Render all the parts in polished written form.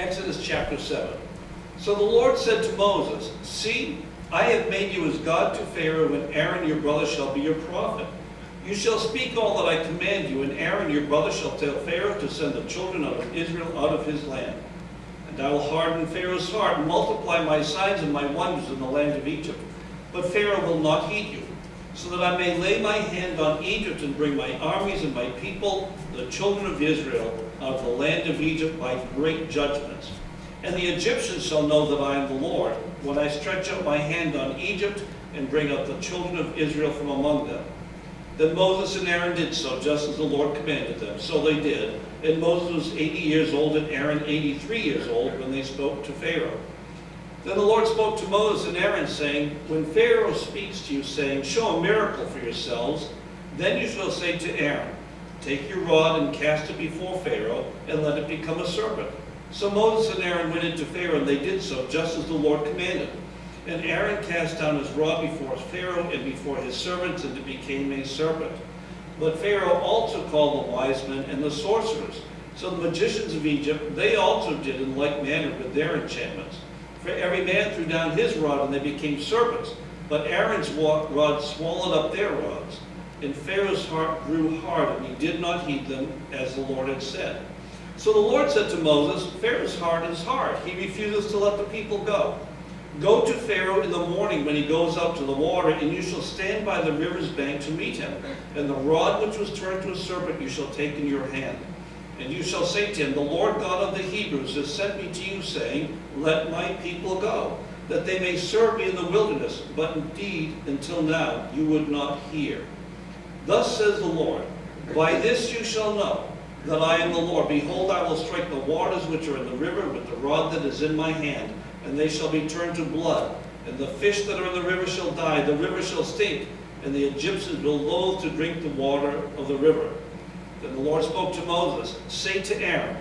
Exodus chapter 7. So the Lord said to Moses, "See, I have made you as God to Pharaoh, and Aaron your brother shall be your prophet. You shall speak all that I command you, and Aaron your brother shall tell Pharaoh to send the children of Israel out of his land. And I will harden Pharaoh's heart, and multiply my signs and my wonders in the land of Egypt. But Pharaoh will not heed you, so that I may lay my hand on Egypt and bring my armies and my people, the children of Israel, out of the land of Egypt by great judgments. And the Egyptians shall know that I am the Lord, when I stretch out my hand on Egypt and bring out the children of Israel from among them." Then Moses and Aaron did so, just as the Lord commanded them. So they did. And Moses was 80 years old, and Aaron 83 years old, when they spoke to Pharaoh. Then the Lord spoke to Moses and Aaron, saying, "When Pharaoh speaks to you, saying, 'Show a miracle for yourselves,' then you shall say to Aaron, 'Take your rod and cast it before Pharaoh, and let it become a serpent.'" So Moses and Aaron went into Pharaoh, and they did so, just as the Lord commanded. And Aaron cast down his rod before Pharaoh and before his servants, and it became a serpent. But Pharaoh also called the wise men and the sorcerers. So the magicians of Egypt, they also did in like manner with their enchantments. For every man threw down his rod, and they became serpents. But Aaron's rod swallowed up their rods. And Pharaoh's heart grew hard, and he did not heed them, as the Lord had said. So the Lord said to Moses, "Pharaoh's heart is hard. He refuses to let the people go. Go to Pharaoh in the morning when he goes out to the water, and you shall stand by the river's bank to meet him. And the rod which was turned to a serpent you shall take in your hand. And you shall say to him, 'The Lord God of the Hebrews has sent me to you, saying, Let my people go, that they may serve me in the wilderness. But indeed, until now, you would not hear. Thus says the Lord, by this you shall know that I am the Lord. Behold, I will strike the waters which are in the river with the rod that is in my hand, and they shall be turned to blood. And the fish that are in the river shall die, the river shall stink, and the Egyptians will loathe to drink the water of the river.' Then the Lord spoke to Moses, 'Say to Aaron,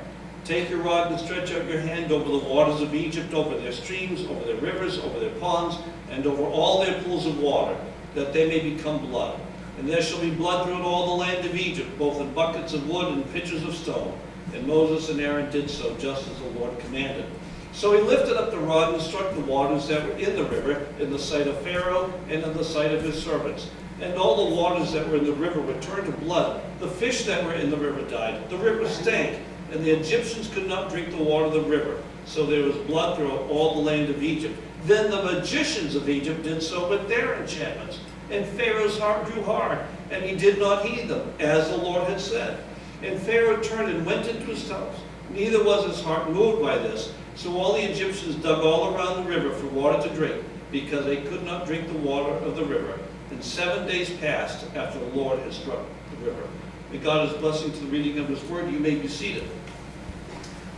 take your rod and stretch out your hand over the waters of Egypt, over their streams, over their rivers, over their ponds, and over all their pools of water, that they may become blood. And there shall be blood throughout all the land of Egypt, both in buckets of wood and pitchers of stone.' And Moses and Aaron did so, just as the Lord commanded. So he lifted up the rod and struck the waters that were in the river, in the sight of Pharaoh and in the sight of his servants. And all the waters that were in the river were turned to blood. The fish that were in the river died. The river stank, and the Egyptians could not drink the water of the river. So there was blood throughout all the land of Egypt. Then the magicians of Egypt did so with their enchantments. And Pharaoh's heart grew hard, and he did not heed them, as the Lord had said. And Pharaoh turned and went into his house. Neither was his heart moved by this. So all the Egyptians dug all around the river for water to drink, because they could not drink the water of the river. And 7 days passed after the Lord had struck the river. May God his blessing to the reading of his word. You may be seated.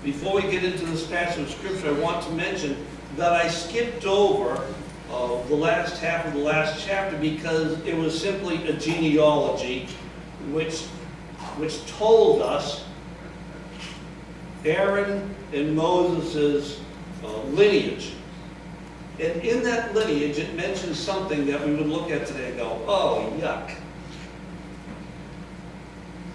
Before we get into this passage of scripture, I want to mention that I skipped over the last half of the last chapter because it was simply a genealogy which told us Aaron and Moses' lineage. And in that lineage, it mentions something that we would look at today and go, oh, yuck.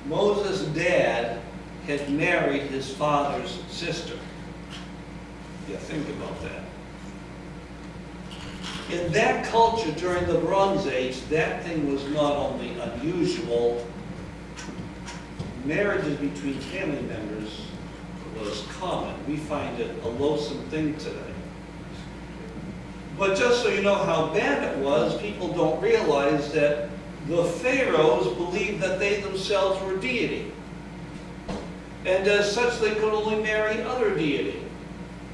Moses' dad had married his father's sister. Yeah, think about that. In that culture during the Bronze Age, that thing was not only unusual, marriages between family members was common. We find it a loathsome thing today. But just so you know how bad it was, people don't realize that the pharaohs believed that they themselves were deity. And as such, they could only marry other deity,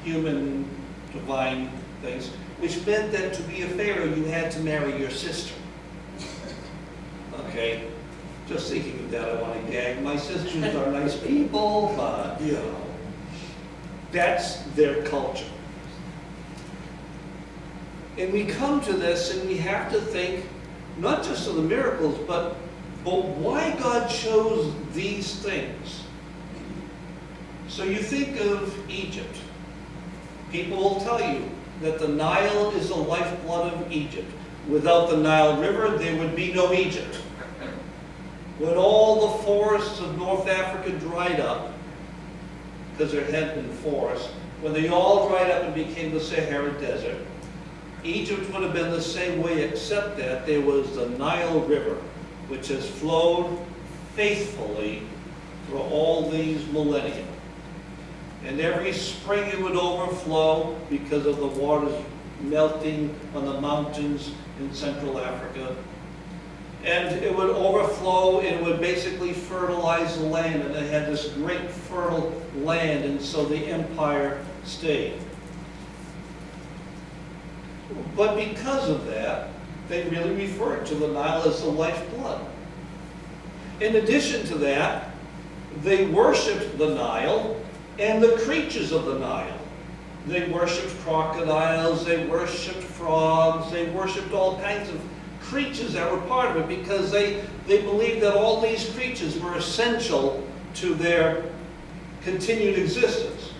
human, divine things, which meant that to be a pharaoh, you had to marry your sister. Okay, just thinking of that, I want to gag. My sisters are nice people, but, you know, that's their culture. And we come to this and we have to think not just of the miracles, but why God chose these things. So you think of Egypt. People will tell you that the Nile is the lifeblood of Egypt. Without the Nile River, there would be no Egypt. When all the forests of North Africa dried up, because there had been forests, when they all dried up and became the Sahara Desert, Egypt would have been the same way, except that there was the Nile River, which has flowed faithfully for all these millennia. And every spring it would overflow because of the waters melting on the mountains in Central Africa. And it would overflow, and it would basically fertilize the land, and they had this great fertile land, and so the empire stayed. But because of that, they really referred to the Nile as the lifeblood. In addition to that, they worshipped the Nile and the creatures of the Nile. They worshipped crocodiles, they worshipped frogs, they worshipped all kinds of creatures that were part of it, because they believed that all these creatures were essential to their continued existence.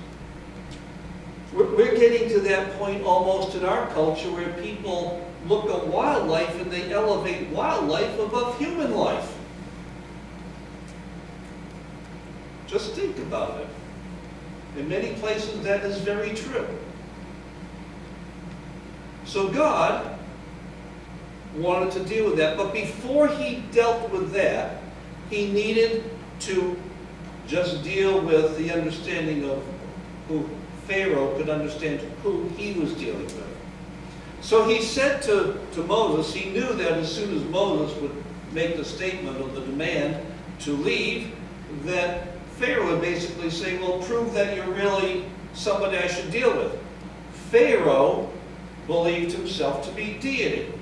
We're getting to that point almost in our culture where people look at wildlife and they elevate wildlife above human life. Just think about it. In many places that is very true. So God wanted to deal with that, but before he dealt with that, he needed to just deal with the understanding of who Pharaoh could understand who he was dealing with. So he said to Moses, he knew that as soon as Moses would make the statement of the demand to leave, that Pharaoh would basically say, well, prove that you're really somebody I should deal with. Pharaoh believed himself to be deity.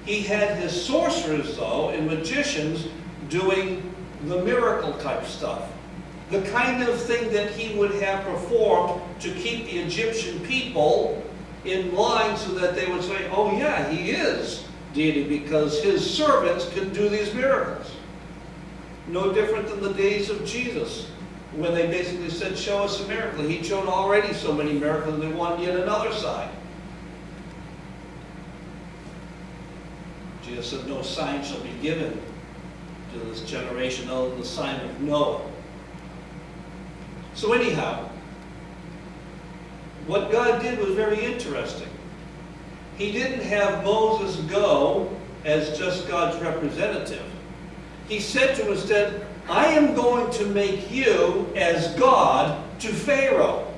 He had his sorcerers, though, and magicians doing the miracle type stuff. The kind of thing that he would have performed to keep the Egyptian people in line so that they would say, oh yeah, he is deity because his servants can do these miracles. No different than the days of Jesus, when they basically said, show us a miracle. He'd shown already so many miracles and they wanted yet another sign. Jesus said, no sign shall be given to this generation other than the sign of Noah. So anyhow, what God did was very interesting. He didn't have Moses go as just God's representative. He said to him instead, I am going to make you as God to Pharaoh.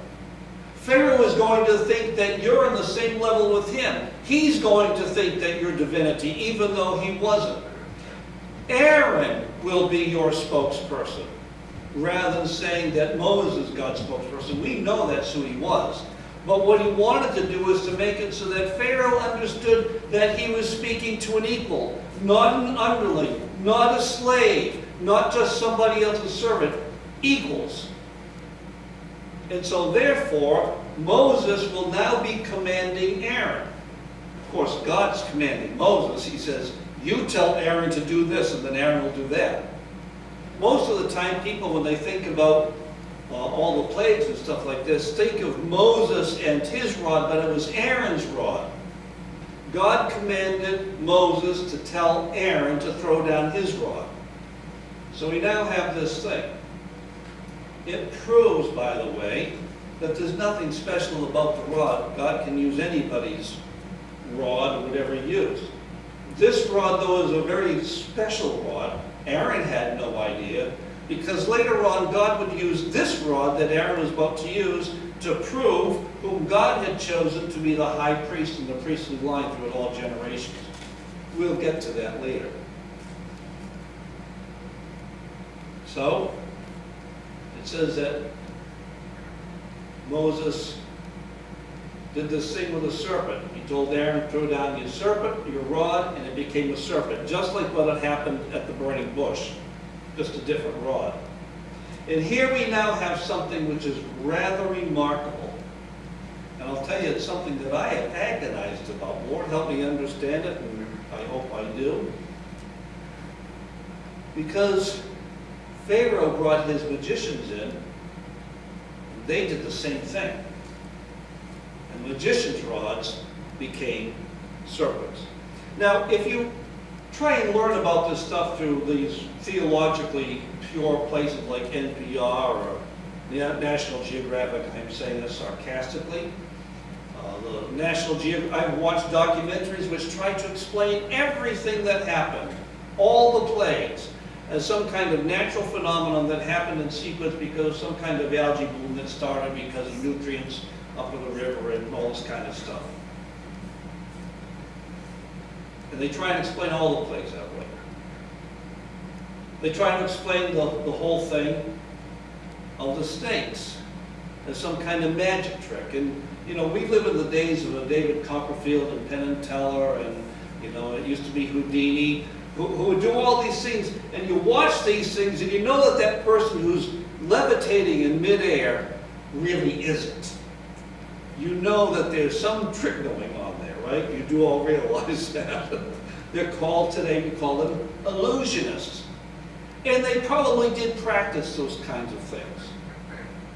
Pharaoh is going to think that you're on the same level with him. He's going to think that you're divinity, even though he wasn't. Aaron will be your spokesperson, rather than saying that Moses is God's spokesperson. We know that's who he was. But what he wanted to do was to make it so that Pharaoh understood that he was speaking to an equal, not an underling, not a slave, not just somebody else's servant, equals. And so therefore, Moses will now be commanding Aaron. Of course, God's commanding Moses. He says, you tell Aaron to do this, and then Aaron will do that. Most of the time, people, when they think about all the plagues and stuff like this, think of Moses and his rod, but it was Aaron's rod. God commanded Moses to tell Aaron to throw down his rod. So we now have this thing. It proves, by the way, that there's nothing special about the rod. God can use anybody's rod or whatever he used. This rod, though, is a very special rod. Aaron had no idea, because later on God would use this rod that Aaron was about to use to prove whom God had chosen to be the high priest in the priestly line through all generations. We'll get to that later. So, it says that Moses did this thing with a serpent. He told Aaron, throw down your serpent, your rod, and it became a serpent, just like what had happened at the burning bush, just a different rod. And here we now have something which is rather remarkable. And I'll tell you, it's something that I have agonized about. Lord, help me understand it, and I hope I do. Because Pharaoh brought his magicians in, and they did the same thing. And magicians' rods became serpents. Now, if you try and learn about this stuff through these theologically pure places like NPR or National Geographic, I'm saying this sarcastically. The National Geographic, I've watched documentaries which try to explain everything that happened, all the plagues, as some kind of natural phenomenon that happened in sequence because of some kind of algae bloom that started because of nutrients up in the river and all this kind of stuff. And they try and explain all the plagues that way. They try to explain the whole thing of the snakes as some kind of magic trick. And, you know, we live in the days of David Copperfield and Penn and Teller, and, you know, it used to be Houdini, who would do all these things. And you watch these things, and you know that that person who's levitating in midair really isn't. You know that there's some trick going on there, right? You do all realize that. They're called today, we call them illusionists. And they probably did practice those kinds of things.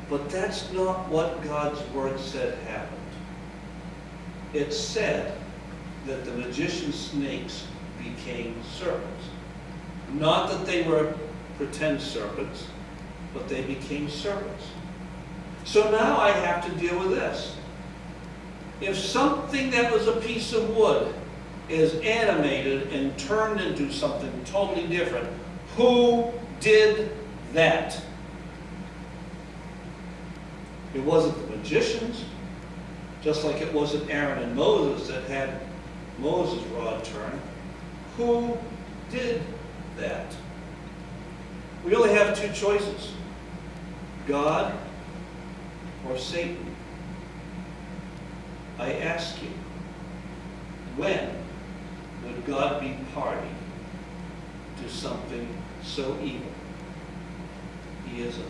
But that's not what God's word said happened. It said that the magician snakes became serpents. Not that they were pretend serpents, but they became serpents. So now I have to deal with this. If something that was a piece of wood is animated and turned into something totally different, who did that? It wasn't the magicians, just like it wasn't Aaron and Moses that had Moses' rod turn. Who did that? We only have two choices: God or Satan. I ask you, when would God be party to something so evil? He isn't.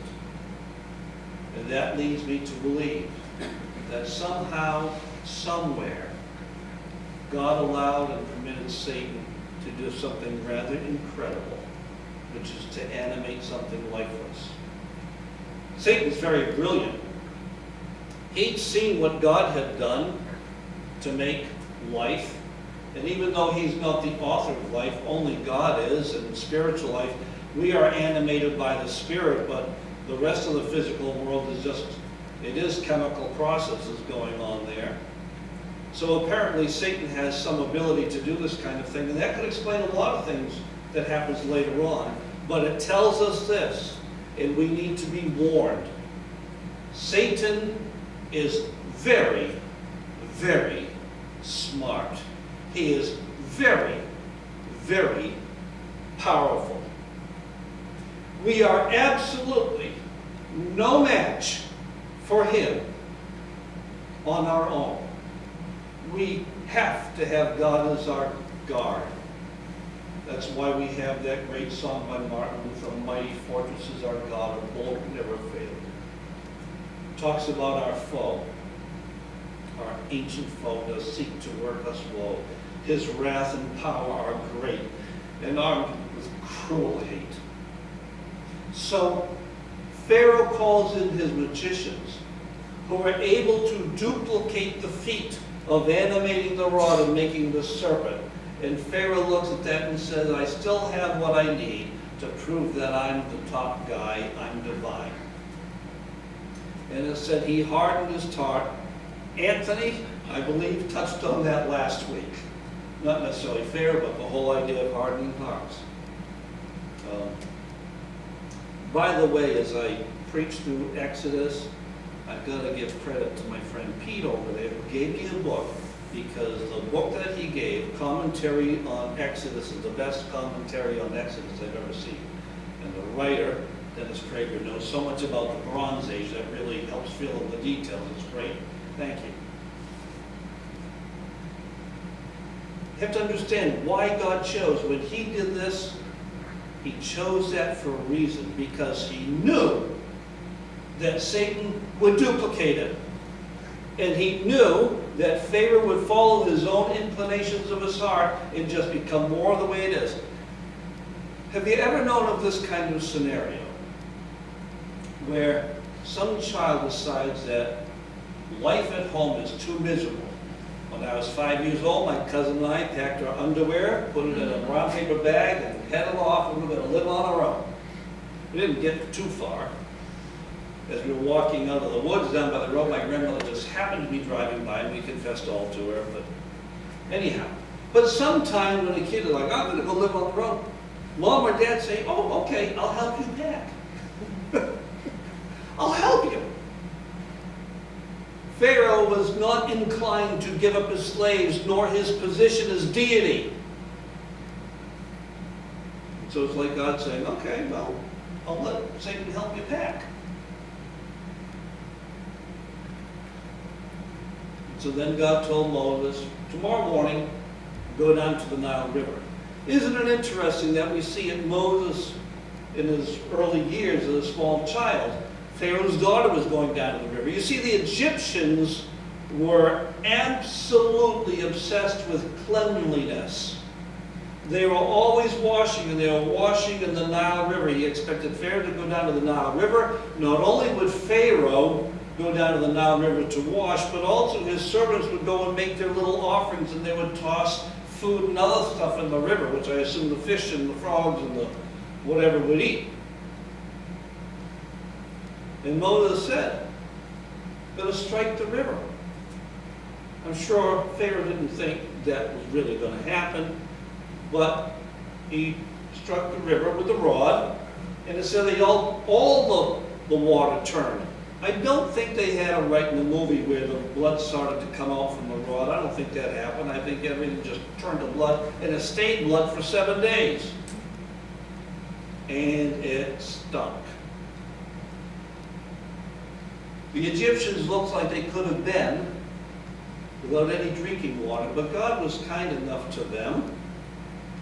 And that leads me to believe that somehow, somewhere, God allowed and permitted Satan to do something rather incredible, which is to animate something lifeless. Satan's very brilliant. He'd seen what God had done to make life, and even though he's not the author of life, only God is, and spiritual life, we are animated by the Spirit, but the rest of the physical world is just, it is chemical processes going on there. So apparently Satan has some ability to do this kind of thing, and that could explain a lot of things that happens later on. But it tells us this, and we need to be warned. Satan is very, very smart. He is very, very powerful. We are absolutely no match for him on our own. We have to have God as our guard. That's why we have that great song by Martin Luther, "Mighty Fortress is our God, our bold never fail." Talks about our foe. Our ancient foe does seek to work us woe. His wrath and power are great, and armed with cruel hate. So Pharaoh calls in his magicians, who are able to duplicate the feat of animating the rod and making the serpent. And Pharaoh looks at that and says, I still have what I need to prove that I'm the top guy, I'm divine. And it said he hardened his heart. Anthony, I believe, touched on that last week. Not necessarily Pharaoh, but the whole idea of hardening hearts. By the way, as I preach through Exodus, I've got to give credit to my friend Pete over there who gave me a book, because the book that he gave, Commentary on Exodus, is the best commentary on Exodus I've ever seen. And the writer, Dennis Prager, knows so much about the Bronze Age that really helps fill in the details. It's great. Thank you. You have to understand why God chose. When he did this, he chose that for a reason, because he knew that Satan would duplicate it. And he knew that Pharaoh would follow his own inclinations of his heart and just become more the way it is. Have you ever known of this kind of scenario where some child decides that life at home is too miserable? When I was 5 years old, my cousin and I packed our underwear, put it in a brown paper bag, and headed off, and we were going to live on our own. We didn't get too far. as we were walking out of the woods down by the road, my grandmother just happened to be driving by, and we confessed all to her, but anyhow. But sometime when a kid is like, I'm going to go live on the road, Mom or Dad say, oh, okay, I'll help you pack. I'll help you. Pharaoh was not inclined to give up his slaves nor his position as deity. So it's like God saying, okay, well, I'll let Satan help you pack. So then God told Moses, tomorrow morning, go down to the Nile River. Isn't it interesting that we see in Moses, in his early years as a small child, Pharaoh's daughter was going down to the river. You see, the Egyptians were absolutely obsessed with cleanliness. They were always washing, and they were washing in the Nile River. He expected Pharaoh to go down to the Nile River. Not only would Pharaoh go down to the Nile River to wash, but also his servants would go and make their little offerings, and they would toss food and other stuff in the river, which I assume the fish and the frogs and the whatever would eat. And Moses said, "Let us strike the river." I'm sure Pharaoh didn't think that was really going to happen, but he struck the river with the rod, and it said that all the water turned. I don't think they had it right in the movie where the blood started to come out from the rod. I don't think that happened. I think everything just turned to blood, and it stayed blood for 7 days. And it stunk. The Egyptians looked like they could have been without any drinking water, but God was kind enough to them,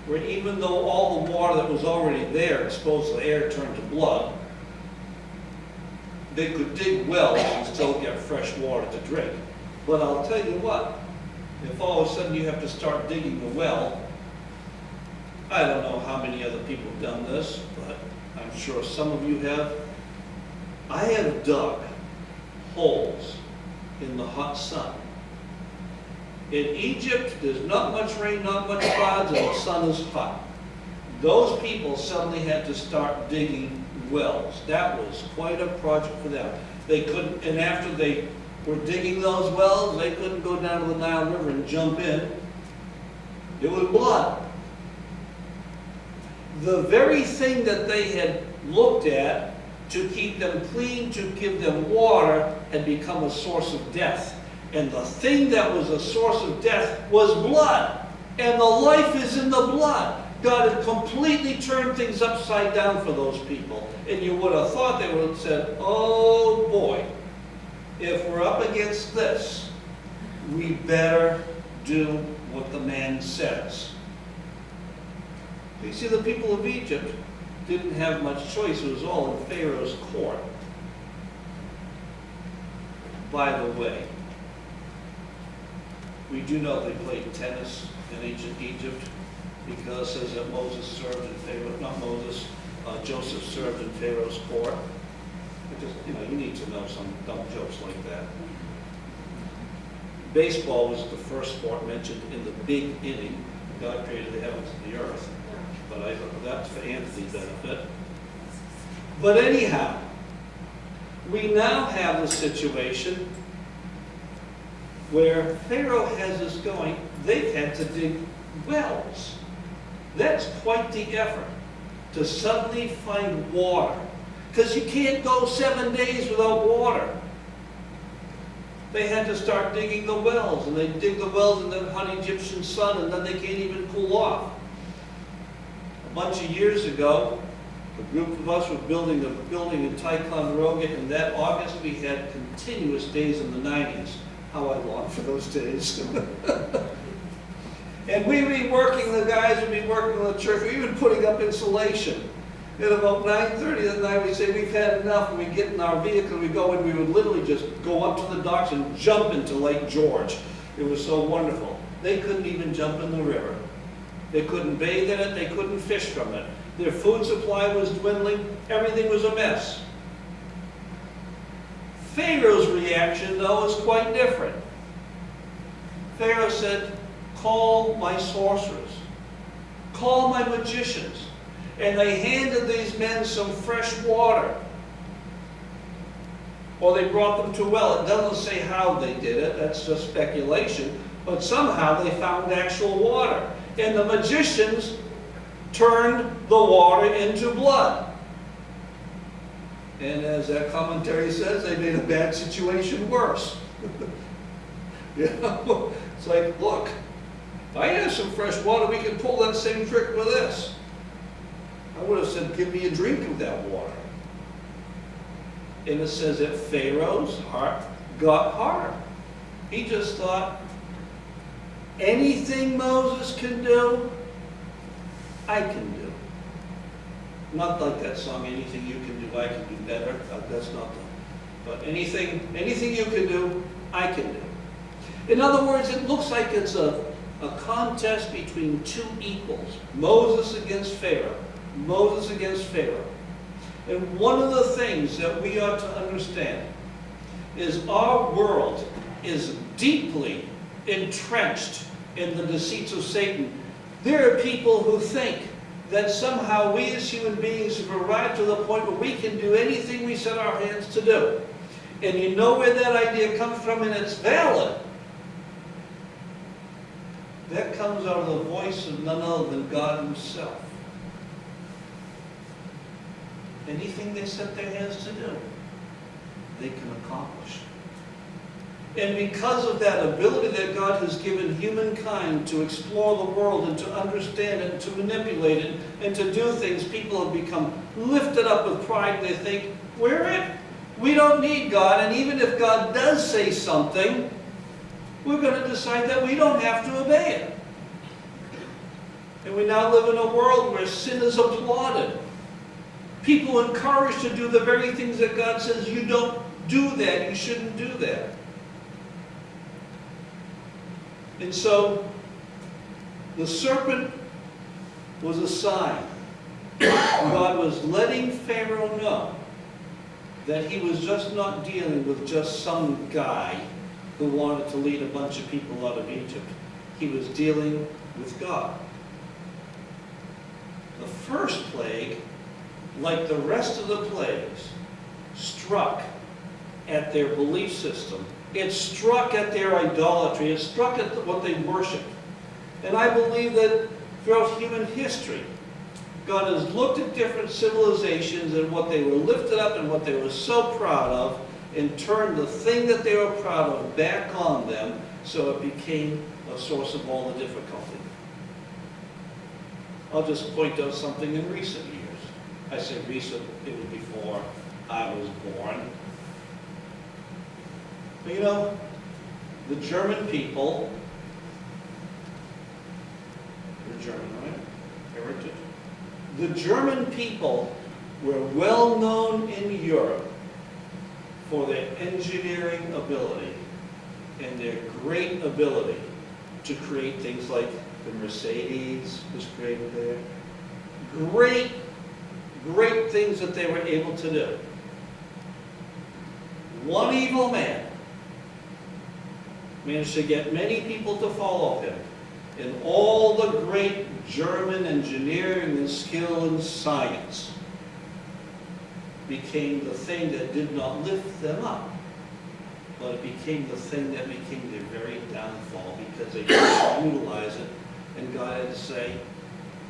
where even though all the water that was already there, exposed to the air, turned to blood, they could dig wells and still get fresh water to drink. But I'll tell you what, if all of a sudden you have to start digging a well, I don't know how many other people have done this, but I'm sure some of you have. I have dug holes in the hot sun. In Egypt, there's not much rain, not much clouds, and the sun is hot. Those people suddenly had to start digging wells. That was quite a project for them. They couldn't, and after they were digging those wells, they couldn't go down to the Nile River and jump in. It was blood. The very thing that they had looked at to keep them clean, to give them water, had become a source of death. And the thing that was a source of death was blood. And the life is in the blood. God had completely turned things upside down for those people. And you would have thought they would have said, oh boy, if we're up against this, we better do what the man says. You see, the people of Egypt didn't have much choice. It was all in Pharaoh's court. By the way, we do know they played tennis in ancient Egypt, because it says that Moses served in Pharaoh, not Moses, Joseph served in Pharaoh's court. You need to know some dumb jokes like that. Baseball was the first sport mentioned in the big inning. God created the heavens and the earth. But that's for Anthony's benefit. But anyhow, we now have the situation where Pharaoh has us going. They've had to dig wells. That's quite the effort to suddenly find water, because you can't go 7 days without water. They had to start digging the wells, and they dig the wells in the hot Egyptian sun, and then they can't even cool off. A bunch of years ago, a group of us were building a building in Ticonderoga, and that August we had continuous days in the 90s. How I long for those days. And we'd be working, the guys would be working on the church, we'd been putting up insulation. At about 9:30 at night, we'd say, we've had enough, and we'd get in our vehicle, we'd go, and we would literally just go up to the docks and jump into Lake George. It was so wonderful. They couldn't even jump in the river. They couldn't bathe in it, they couldn't fish from it. Their food supply was dwindling, everything was a mess. Pharaoh's reaction, though, is quite different. Pharaoh said, call my sorcerers, call my magicians. And they handed these men some fresh water. or they brought them to a well. It doesn't say how they did it, that's just speculation, but somehow they found actual water. And the magicians turned the water into blood. And as that commentary says, they made a bad situation worse. You know, it's like, look, I have some fresh water, we can pull that same trick with this. I would have said, give me a drink of that water. And it says that Pharaoh's heart got hard. He just thought, anything Moses can do, I can do. Not like that song, anything you can do, I can do better. That's not the, but anything you can do, I can do. In other words, it looks like it's a contest between two equals. Moses against Pharaoh. Moses against Pharaoh. And one of the things that we ought to understand is our world is deeply entrenched in the deceits of Satan. There are people who think that somehow we as human beings have arrived to the point where we can do anything we set our hands to do. And you know where that idea comes from, and it's valid. That comes out of the voice of none other than God Himself. Anything they set their hands to do, they can accomplish. And because of that ability that God has given humankind to explore the world and to understand it and to manipulate it and to do things, people have become lifted up with pride and they think, we're it. We don't need God, and even if God does say something, we're going to decide that we don't have to obey it. And we now live in a world where sin is applauded. People encouraged to do the very things that God says, you don't do that, you shouldn't do that. And so, the serpent was a sign. God was letting Pharaoh know that he was just not dealing with just some guy who wanted to lead a bunch of people out of Egypt. He was dealing with God. The first plague, like the rest of the plagues, struck at their belief system. It struck at their idolatry. It struck at what they worshiped. And I believe that throughout human history, God has looked at different civilizations and what they were lifted up and what they were so proud of, and turned the thing that they were proud of back on them, so it became a source of all the difficulty. I'll just point out something in recent years. I say recent, it was before I was born. But you know, the German people, you're German, right? Heritage. The German people were well known in Europe for their engineering ability and their great ability to create things like the Mercedes was created there. Great things that they were able to do. One evil man managed to get many people to follow him. And all the great German engineering and skill and science became the thing that did not lift them up, but it became the thing that became their very downfall, because they couldn't utilize it. And God had to say,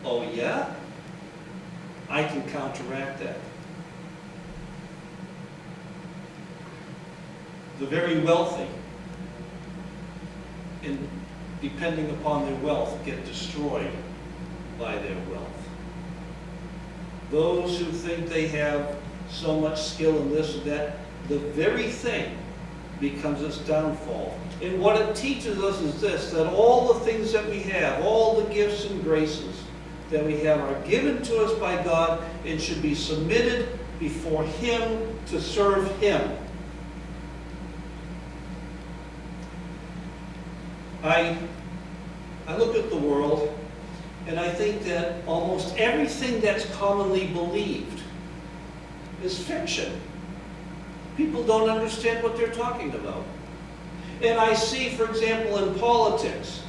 oh yeah? I can counteract that. The very wealthy, and depending upon their wealth, get destroyed by their wealth. Those who think they have so much skill in this or that, the very thing becomes its downfall. And what it teaches us is this, that all the things that we have, all the gifts and graces that we have are given to us by God and should be submitted before Him to serve Him. I look at the world and I think that almost everything that's commonly believed is fiction. People don't understand what they're talking about. And I see, for example, in politics,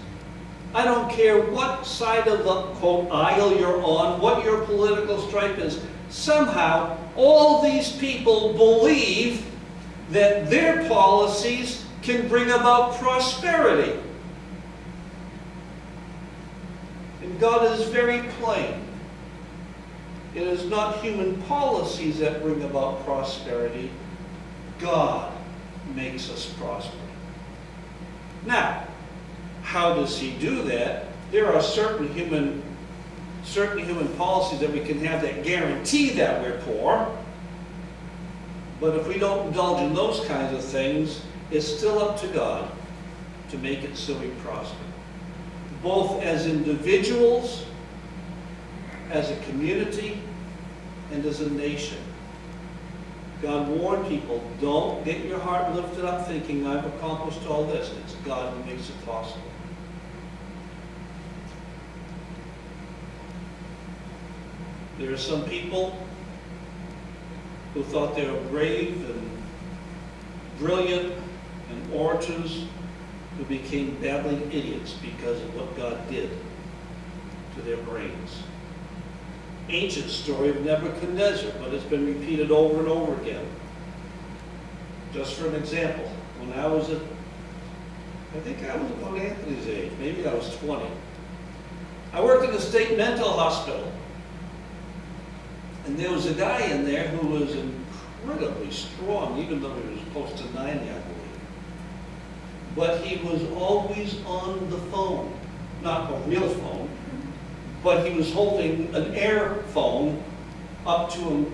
I don't care what side of the, quote, aisle you're on, what your political stripe is, somehow all these people believe that their policies can bring about prosperity. And God is very plain. It is not human policies that bring about prosperity. God makes us prosper. Now, how does He do that? There are certain human policies that we can have that guarantee that we're poor. But if we don't indulge in those kinds of things, it's still up to God to make it so we prosper. Both as individuals, as a community, and as a nation. God warned people, don't get your heart lifted up thinking I've accomplished all this. It's God who makes it possible. There are some people who thought they were brave and brilliant and orators who became babbling idiots because of what God did to their brains. Ancient story of Nebuchadnezzar, but it's been repeated over and over again. Just for an example, when I was I think I was about Anthony's age, maybe I was 20. I worked in a state mental hospital. And there was a guy in there who was incredibly strong, even though he was close to 90, I believe. But he was always on the phone. Not a real phone, but he was holding an air phone up to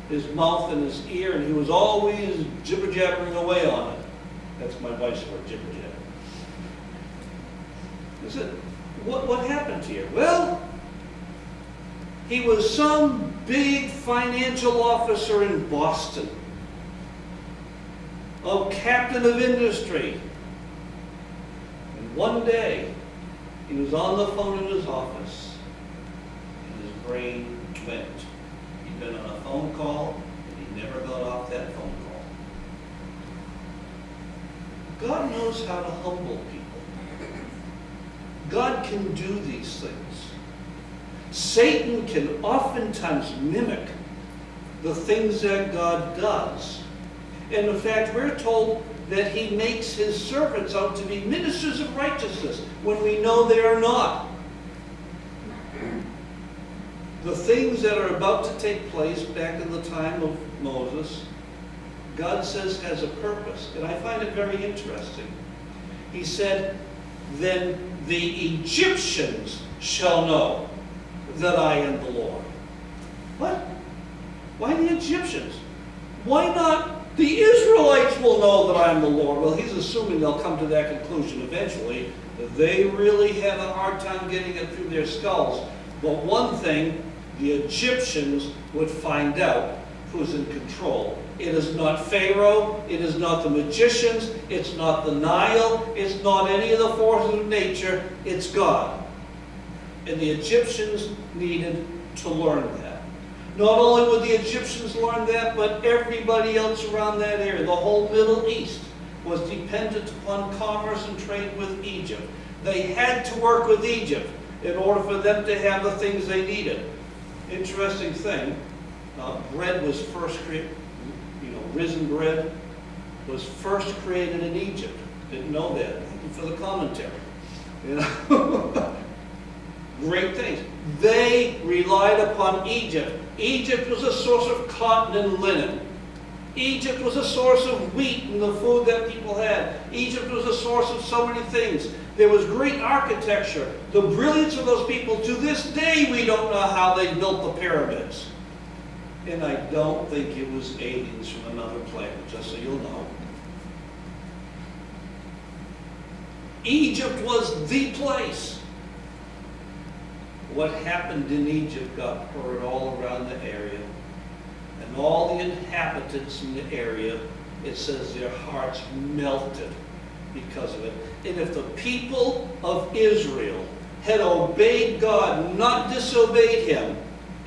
his mouth and his ear, and he was always jibber-jabbering away on it. That's my wife's word, jibber-jabber. I said, what happened to you? Well, he was some big financial officer in Boston, a captain of industry. And one day, he was on the phone in his office, and his brain went. He'd been on a phone call, and he never got off that phone call. God knows how to humble people. God can do these things. Satan can oftentimes mimic the things that God does. And in fact, we're told that he makes his servants out to be ministers of righteousness when we know they are not. The things that are about to take place back in the time of Moses, God says has a purpose. And I find it very interesting. He said, then the Egyptians shall know that I am the Lord. What? Why the Egyptians? Why not the Israelites will know that I am the Lord? Well, he's assuming they'll come to that conclusion eventually. They really had a hard time getting it through their skulls. But one thing, the Egyptians would find out who's in control. It is not Pharaoh, it is not the magicians, it's not the Nile, it's not any of the forces of nature, it's God. And the Egyptians needed to learn that. Not only would the Egyptians learn that, but everybody else around that area, the whole Middle East, was dependent upon commerce and trade with Egypt. They had to work with Egypt in order for them to have the things they needed. Interesting thing, bread was first created, risen bread was first created in Egypt. Didn't know that. Thank you for the commentary. Great things. They relied upon Egypt. Egypt was a source of cotton and linen. Egypt was a source of wheat and the food that people had. Egypt was a source of so many things. There was great architecture. The brilliance of those people, to this day we don't know how they built the pyramids. And I don't think it was aliens from another planet, just so you'll know. Egypt was the place. What happened in Egypt got heard all around the area. And all the inhabitants in the area, it says their hearts melted because of it. And if the people of Israel had obeyed God, not disobeyed him,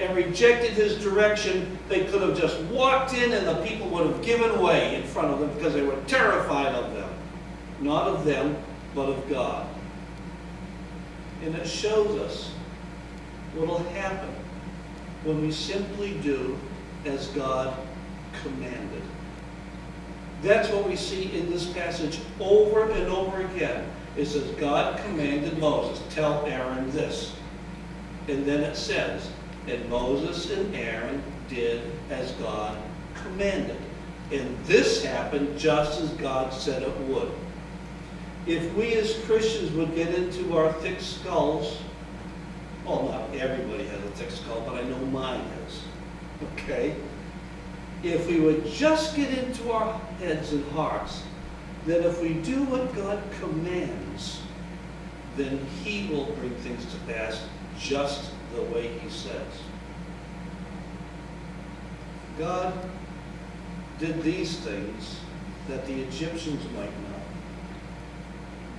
and rejected his direction, they could have just walked in and the people would have given way in front of them because they were terrified of them. Not of them, but of God. And it shows us what will happen when we simply do as God commanded. That's what we see in this passage over and over again. It says, God commanded Moses, tell Aaron this. And then it says, and Moses and Aaron did as God commanded. And this happened just as God said it would. If we as Christians would get into our thick skulls, well, not everybody has a thick skull, but I know mine has, okay? If we would just get into our heads and hearts that if we do what God commands, then He will bring things to pass just the way He says. God did these things that the Egyptians might know.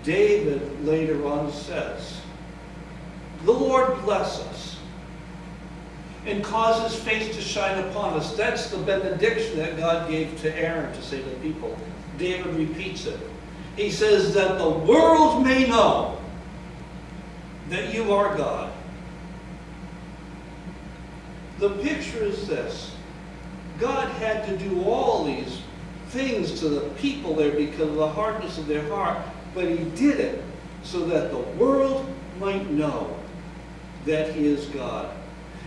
David later on says, the Lord bless us and cause His face to shine upon us. That's the benediction that God gave to Aaron to say to the people. David repeats it. He says that the world may know that you are God. The picture is this. God had to do all these things to the people there because of the hardness of their heart, but He did it so that the world might know that He is God.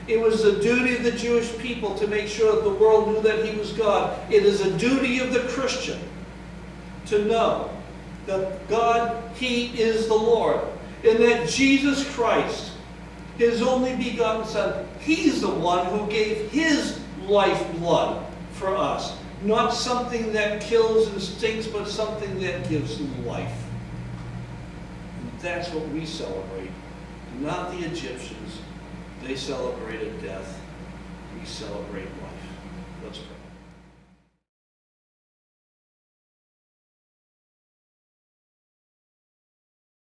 It was the duty of the Jewish people to make sure that the world knew that He was God. It is a duty of the Christian to know that God, He is the Lord, and that Jesus Christ, His only begotten Son, He's the one who gave His lifeblood for us. Not something that kills and stinks, but something that gives life. And that's what we celebrate. Not the Egyptians. They celebrated death. We celebrate life. Let's pray.